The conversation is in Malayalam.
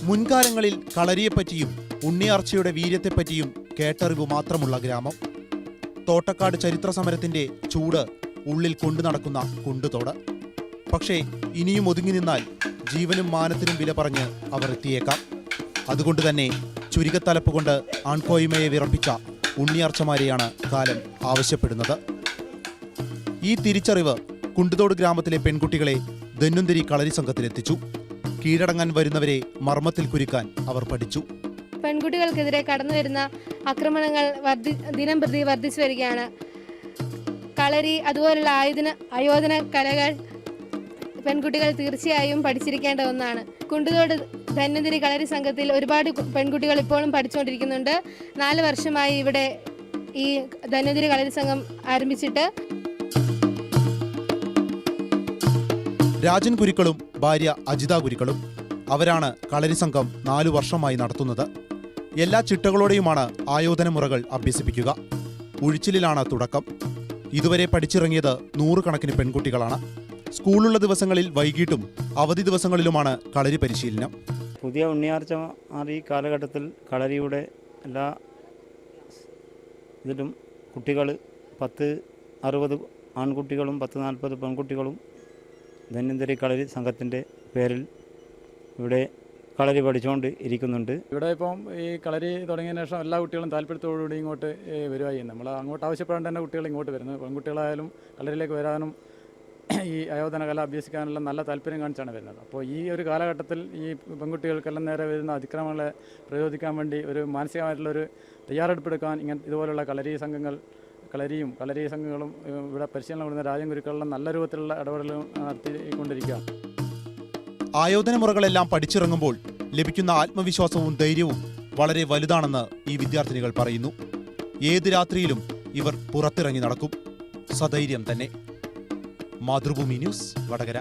മുൻകാലങ്ങളിൽ കളരിയെപ്പറ്റിയും ഉണ്ണിയാർച്ചയുടെ വീര്യത്തെപ്പറ്റിയും കേട്ടറിവ് മാത്രമുള്ള ഗ്രാമം. തോട്ടക്കാട് ചരിത്ര സമരത്തിന്റെ ചൂട് ഉള്ളിൽ കൊണ്ടു നടക്കുന്ന കുണ്ടുതോട്. പക്ഷേ ഇനിയും ഒതുങ്ങി നിന്നാൽ ജീവനും മാനത്തിനും വില പറഞ്ഞ് അവർ എത്തിയേക്കാം. അതുകൊണ്ട് തന്നെ ചുരികത്തലപ്പ് കൊണ്ട് ആൺകോയ്മയെ വിറപ്പിച്ച ഉണ്ണിയാർച്ചമാരെയാണ് കാലം ആവശ്യപ്പെടുന്നത്. ഈ തിരിച്ചറിവ് കുണ്ടുതോട് ഗ്രാമത്തിലെ പെൺകുട്ടികളെ ധന്വന്തരി കളരി സംഘത്തിലെത്തിച്ചു. കീഴടങ്ങാൻ വരുന്നവരെ മർമ്മത്തിൽ കുരുക്കാൻ അവർ പഠിച്ചു. പെൺകുട്ടികൾക്കെതിരെ കടന്നുവരുന്ന ആക്രമണങ്ങൾ ദിനം പ്രതി വർദ്ധിച്ചു വരികയാണ്. കളരി അതുപോലുള്ള ആയോധന കലകൾ പെൺകുട്ടികൾ തീർച്ചയായും പഠിച്ചിരിക്കേണ്ട ഒന്നാണ്. കുണ്ടുതോട് ധന്വന്തരി കളരി സംഘത്തിൽ ഒരുപാട് പെൺകുട്ടികൾ ഇപ്പോഴും പഠിച്ചുകൊണ്ടിരിക്കുന്നുണ്ട്. 4 വർഷമായി ഇവിടെ ഈ ധന്വന്തരി കളരി സംഘം ആരംഭിച്ചിട്ട്. രാജൻ കുരുക്കളും ഭാര്യ അജിത കുരുക്കളും അവരാണ് കളരി സംഘം 4 വർഷമായി നടത്തുന്നത്. എല്ലാ ചിട്ടകളോടെയുമാണ് ആയോധന മുറകൾ അഭ്യസിപ്പിക്കുക. ഉഴിച്ചിലാണ് തുടക്കം. ഇതുവരെ പഠിച്ചിറങ്ങിയത് 100 കണക്കിന് പെൺകുട്ടികളാണ്. സ്കൂളുള്ള ദിവസങ്ങളിൽ വൈകിട്ടും അവധി ദിവസങ്ങളിലുമാണ് കളരി പരിശീലനം. പുതിയ ഉണ്ണിയാർച്ച ഈ കാലഘട്ടത്തിൽ കളരിയുടെ എല്ലാ ഇതിലും കുട്ടികൾ 10-60 ആൺകുട്ടികളും 10-40 പെൺകുട്ടികളും ധന്വന്തരി കളരി സംഘത്തിൻ്റെ പേരിൽ ഇവിടെ കളരി പഠിച്ചുകൊണ്ട് ഇരിക്കുന്നുണ്ട്. ഇവിടെ ഇപ്പം ഈ കളരി തുടങ്ങിയതിന് ശേഷം എല്ലാ കുട്ടികളും താല്പര്യത്തോടുകൂടി ഇങ്ങോട്ട് വരുവായി. നമ്മൾ അങ്ങോട്ട് ആവശ്യപ്പെടാണ്ട് തന്നെ കുട്ടികൾ ഇങ്ങോട്ട് വരുന്നത്. പെൺകുട്ടികളായാലും കളരിയിലേക്ക് വരാനും ഈ ആയോധന കല അഭ്യസിക്കാനുള്ള നല്ല താല്പര്യം കാണിച്ചാണ് വരുന്നത്. അപ്പോൾ ഈ ഒരു കാലഘട്ടത്തിൽ ഈ പെൺകുട്ടികൾക്കെല്ലാം നേരെ വരുന്ന അതിക്രമങ്ങളെ പ്രതിരോധിക്കാൻ വേണ്ടി ഒരു മാനസികമായിട്ടുള്ളൊരു തയ്യാറെടുപ്പെടുക്കാൻ ഇതുപോലുള്ള കളരി സംഘങ്ങളും ഇവിടെ പരിശീലനം കൊടുക്കുന്ന രാജൻ ഗുരുക്കളെല്ലാം നല്ല രൂപത്തിലുള്ള ഇടപെടലും നടത്തിക്കൊണ്ടിരിക്കുക. ആയോധന മുറകളെല്ലാം പഠിച്ചിറങ്ങുമ്പോൾ ലഭിക്കുന്ന ആത്മവിശ്വാസവും ധൈര്യവും വളരെ വലുതാണെന്ന് ഈ വിദ്യാർത്ഥിനികൾ പറയുന്നു. ഏത് രാത്രിയിലും ഇവർ പുറത്തിറങ്ങി നടക്കും. സധൈര്യം തന്നെ. മാതൃഭൂമി ന്യൂസ്, വടകര.